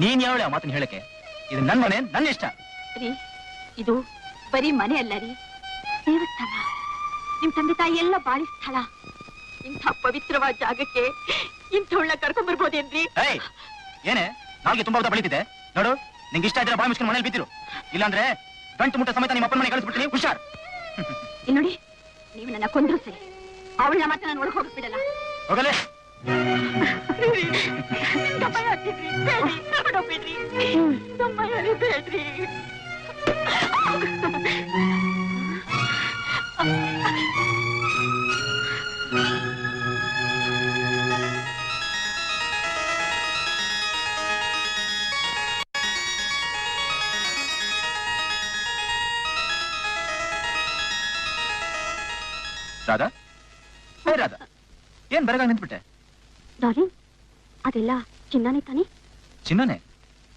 ನೀನ್ ಯಾವಳೆ ಆ ಮಾತನ್ನ ಹೇಳಕ್ಕೆ? ಇದು ನನ್ನ ಮನೆ, ನನ್ನ ಇಷ್ಟ ರೀ. ಇದು ಬರೀ ಮನೆ ಅಲ್ಲ ರೀ, ದೇವಸ್ಥಾನ. ನಿಮ್ ತಂದೆ ತಾಯಿ ಎಲ್ಲ ಬಾಳಿ ಸ್ಥಳ. ಇಂಥ ಪವಿತ್ರವಾದ ಜಾಗಕ್ಕೆ ಇಂಥವಳನ್ನ ಕರ್ಕೊಂಡ್ ಬರ್ಬೋದೇನ್ರಿ? ಏನೇ ನಾಲ್ಗೆ ತುಂಬಾ ಬೆಳೀತಿದೆ ನೋಡು. ನಿಂಗೆ ಇಷ್ಟ ಇದ್ರೆ ಬಾಯಿ ಮುಚ್ಕೊಂಡು ಮನೇಲಿ ಬಿದ್ದಿರು, ಇಲ್ಲಾಂದ್ರೆ ಗಂಟು ಮುಟ್ಟ ಸಮೇತ ನಿಮ್ಮ ಅಪ್ಪನ ಮನೆ ಕಳಿಸ್ಬಿಡ್ತೀನಿ. ಹುಷಾರ್. ಇಲ್ಲಿ ನೋಡಿ, ನೀವು ನನ್ನ ಕೊಂದ್ರು ಸರಿ, ಅವಳನ್ನ ಮಾತ್ರ ನಾನು ಒಳಗೆ ಹೋಗ್ಬಿಡಲ್ಲ. ಹೋಗಲೇ. ಬೇಡ್ರಿ. ರಾಧಾ, ರಾಧಾ, ಏನ್ ಬರಗಾಗ ನಿಂತ್ಬಿಟ್ಟೆ? ಡಾರ್ಲಿಂಗ್, ಅದೆಲ್ಲ ಚಿನ್ನನೇ ತಾನೆ? ಚಿನ್ನನೇ,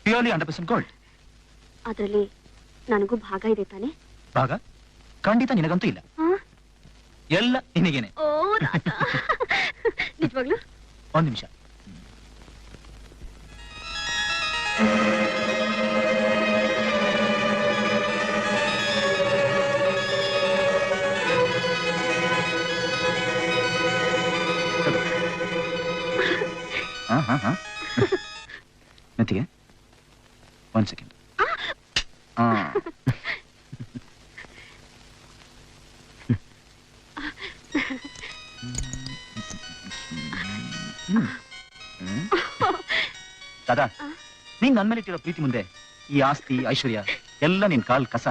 ಪ್ಯೂರ್ಲಿ 100% ಗೋಲ್ಡ್. ಅದರಲ್ಲಿ ನನಗೂ ಭಾಗ ಇದೆ ತಾನೆ? ಭಾಗ ಖಂಡಿತ ನಿನಗಂತೂ ಇಲ್ಲ, ಎಲ್ಲ ನಿನಗೇನೆ. ನಿಜವಾಗ್ಲು? ಒಂದ್ ನಿಮಿಷ. ನೆತ್ತಿಗೆ ಒಂದ್ ಸೆಕೆಂಡ್. ದಾದಾ, ನೀನ್ ನನ್ ಮೇಲೆ ಇಟ್ಟಿರೋ ಪ್ರೀತಿ ಮುಂದೆ ಈ ಆಸ್ತಿ ಐಶ್ವರ್ಯ ಎಲ್ಲ ನಿನ್ ಕಾಲ್ ಕಸ.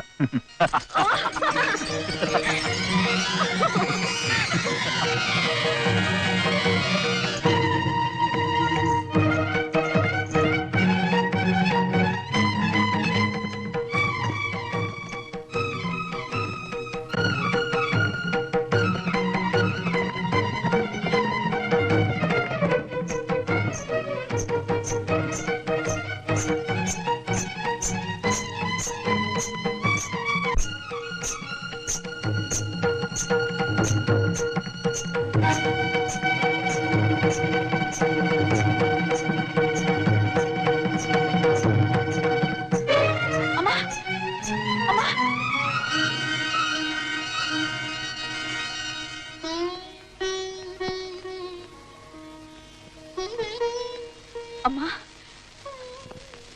ಅಮ್ಮ,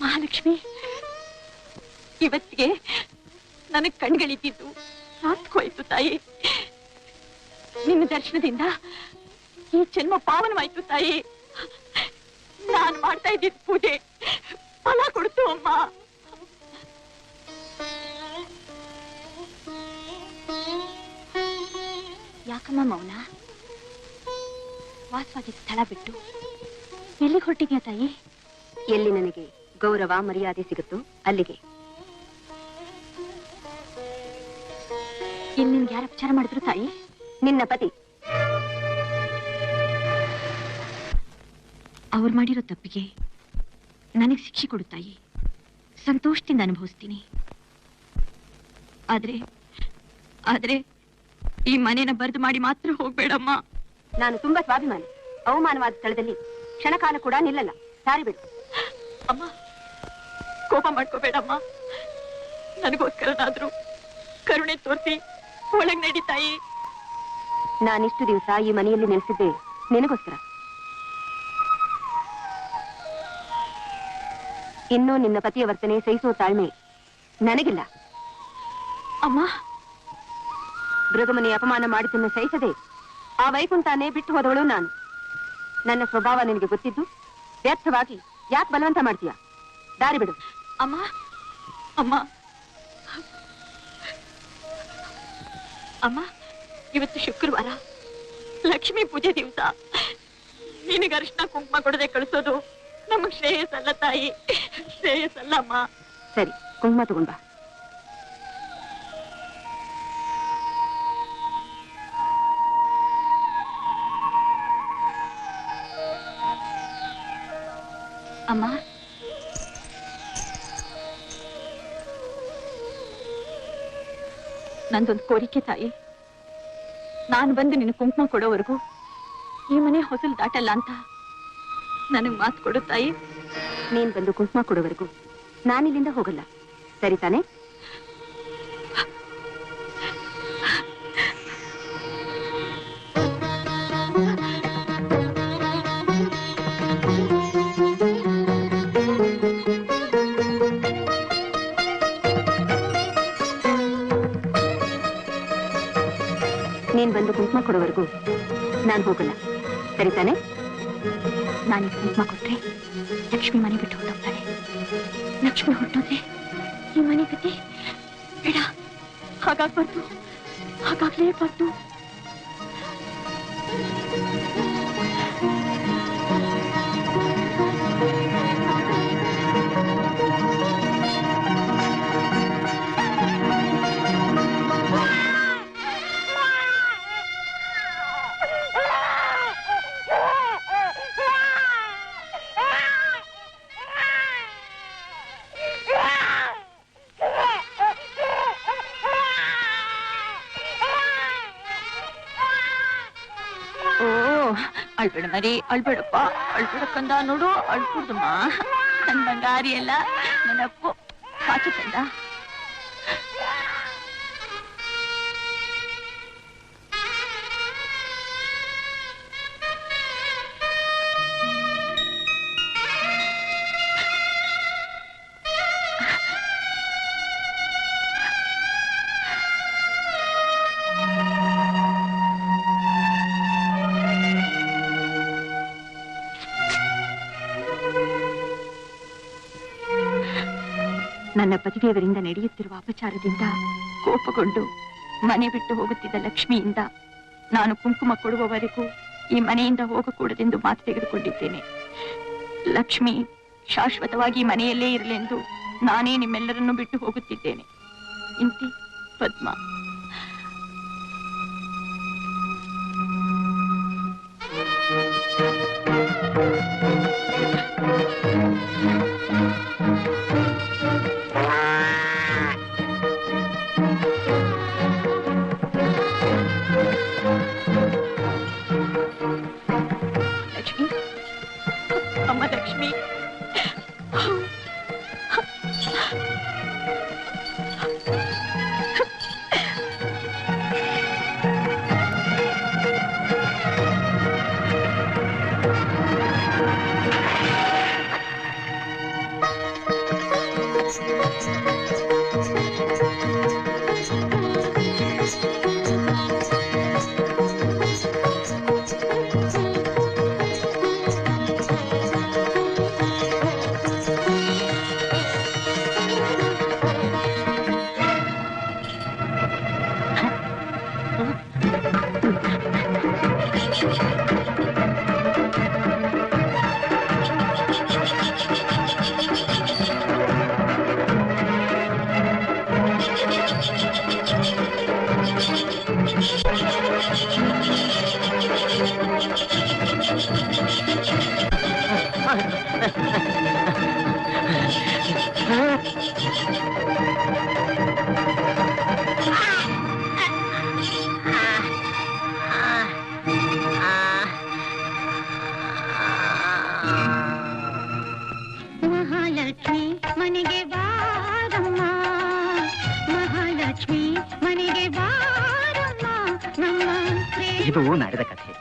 ಮಹಾಲಕ್ಷ್ಮಿ, ಇವತ್ತಿಗೆ ನನಗ್ ಕಣ್ಗಳಿದ್ದು ಸಾತ್ಕೋಯ್ತು ತಾಯಿ. ನಿನ್ನ ದರ್ಶನದಿಂದ ಈ ಜನ್ಮ ಪಾವನವಾಯ್ತು ತಾಯಿ. ನಾನು ಮಾಡ್ತಾ ಇದ್ದಿದ್ದ ಪೂಜೆ ಫಲ ಕೊಡ್ತು ಅಮ್ಮ. ಯಾಕಮ್ಮ ಮೌನ? ವಾಸವಾಗಿದ್ದ ಸ್ಥಳ ಬಿಟ್ಟು ಎಲ್ಲಿಗೆ ಹೊರಟಿದ್ಯಾ ತಾಯಿ? ಎಲ್ಲಿ ನನಗೆ ಗೌರವ ಮರ್ಯಾದೆ ಸಿಗುತ್ತೋ ಅಲ್ಲಿಗೆ. ಇಲ್ಲಿ ನಿನ್ಗೆ ಯಾರು ಅಪಚಾರ ಮಾಡಿದ್ರು ತಾಯಿ? ನಿನ್ನ ಪತಿ. ಅವ್ರು ಮಾಡಿರೋ ತಪ್ಪಿಗೆ ನನಗೆ ಶಿಕ್ಷೆ ಕೊಡು ತಾಯಿ. ಸಂತೋಷದಿಂದ ಅನುಭವಿಸ್ತೀನಿ. ಆದ್ರೆ ಆದ್ರೆ ಈ ಮನೇನ ಬರ್ದು ಮಾಡಿ ಮಾತ್ರ ಹೋಗ್ಬೇಡಮ್ಮ. ನಾನು ತುಂಬಾ ಸ್ವಾಭಿಮಾನಿ. ಅವಮಾನವಾದ ಸ್ಥಳದಲ್ಲಿ ಕ್ಷಣಕಾಲ ಕೂಡ ನಿಲ್ಲಲ್ಲ. ಸಾರಿ ಬಿಡು ಅಮ್ಮ. ಕೋಪ ಮಾಡ್ಕೋಬೇಡಮ್ಮ. ನನಗೋಸ್ಕರನಾದ್ರೂ ಕರುಣೆ ತೋರಿಸಿ ಒಳಗ್ ನಡಿ ತಾಯಿ. ನಾನಿಷ್ಟು ದಿವಸ ಈ ಮನೆಯಲ್ಲಿ ನೆಲೆಸಿದ್ದೆ ನಿನಗೋಸ್ಕರ. ಇನ್ನೂ ನಿನ್ನ ಪತಿಯ ವರ್ತನೆ ಸಹಿಸುವ ತಾಳ್ಮೆ ನನಗಿಲ್ಲ ಅಮ್ಮ. ಮೃಗಮನಿ ಅಪಮಾನ ಮಾಡಿದ್ದನ್ನು ಸಹಿಸದೆ ಆ ವೈಕುಂಠನೇ ಬಿಟ್ಟು ಹೋದವಳು ನಾನು. ನನ್ನ ಸ್ವಭಾವ ನಿನಗೆ ಗೊತ್ತಿದ್ದು ವ್ಯರ್ಥವಾಗಿ ಯಾಕೆ ಬಲವಂತ ಮಾಡ್ತೀಯ? ದಾರಿ ಬಿಡು ಅಮ್ಮ. ಅಮ್ಮ ಅಮ್ಮ, ಇವತ್ತು ಶುಕ್ರವಾರ, ಲಕ್ಷ್ಮೀ ಪೂಜೆ ದಿವಸ. ನಿನಗೆ ಅರಿಶಿನ ಕುಂಕುಮ ಕೊಡದೆ ಕಳಿಸೋದು ನಮಗ್ ಶ್ರೇಯಸ್ಸಲ್ಲ ತಾಯಿ, ಶ್ರೇಯಸ್ಸಲ್ಲ ಅಮ್ಮ. ಸರಿ, ಕುಂಕುಮ ತಗೊಂಡ್ ಬಾ. ಅಮ್ಮ, ನಂದೊಂದು ಕೋರಿಕೆ ತಾಯಿ. ನಾನು ಬಂದು ನಿನ್ನ ಕುಂಕುಮ ಕೊಡೋವರೆಗೂ ಈ ಮನೆ ಹೊಸಲು ದಾಟಲ್ಲ ಅಂತ ನನಗ್ ಮಾತು ಕೊಡು ತಾಯಿ. ನೀನ್ ಬಂದು ಕುಂಕುಮ ಕೊಡೋವರೆಗೂ ನಾನಿಲ್ಲಿಂದ ಹೋಗಲ್ಲ, ಸರಿ ತಾನೆ? ನೀನ್ ಬಂದು ಕುಂಕುಮ ಕೊಡೋವರೆಗೂ ನಾನು ಹೋಗಲ್ಲ, ಸರಿ ತಾನೆ? ನಾನು ಕುಂಕುಮ ಕೊಟ್ರೆ ಲಕ್ಷ್ಮಿ ಮನೆ ಬಿಟ್ಟು ಹೊರಟೋಗ್ತಾಳೆ. ಲಕ್ಷ್ಮಿ ಹೊರಟೋದ್ರೆ ಈ ಮನೆ ಗತಿ ಬೇಡ, ಹಾಗಾಗ್ಬಾರ್ದು, ಹಾಗಾಗ್ಲೇಬಾರ್ದು. ಅಳ್ಬೇಡ ಮರಿ, ಅಳ್ಬೇಡಪ್ಪ, ಅಳ್ಬೇಡಕ್ಕಂದ ನೋಡು, ಅಳ್ಕೂಡ್ದಮ್ಮ. ನನ್ ಬಂಗಾರಿ ಎಲ್ಲ ನನ್ನ ಅಪ್ಪು ಕಾಚು ತಂದ. ನನ್ನ ಪತಿದೇವರಿಂದ ನಡೆಯುತ್ತಿರುವ ಅಪಚಾರದಿಂದ ಕೋಪಗೊಂಡು ಮನೆ ಬಿಟ್ಟು ಹೋಗುತ್ತಿದ್ದ ಲಕ್ಷ್ಮಿಯಿಂದ ನಾನು ಕುಂಕುಮ ಕೊಡುವವರೆಗೂ ಈ ಮನೆಯಿಂದ ಹೋಗಕೂಡದೆಂದು ಮಾತು ತೆಗೆದುಕೊಂಡಿದ್ದೇನೆ. ಲಕ್ಷ್ಮಿ ಶಾಶ್ವತವಾಗಿ ಮನೆಯಲ್ಲೇ ಇರಲೆಂದು ನಾನೇ ನಿಮ್ಮೆಲ್ಲರನ್ನೂ ಬಿಟ್ಟು ಹೋಗುತ್ತಿದ್ದೇನೆ. ಇಂತಿ ಪದ್ಮ. ಲಕ್ಷ್ಮಿ, ಮಹಾಲಕ್ಷ್ಮಿ ಮನೆಗೆ ಬಾರಮ್ಮ, ಮಹಾಲಕ್ಷ್ಮಿ ಮನೆಗೆ ಬಾರಮ್ಮ. ನಮ್ಮ ಇದು ನಡೆದ ಕಥೆ.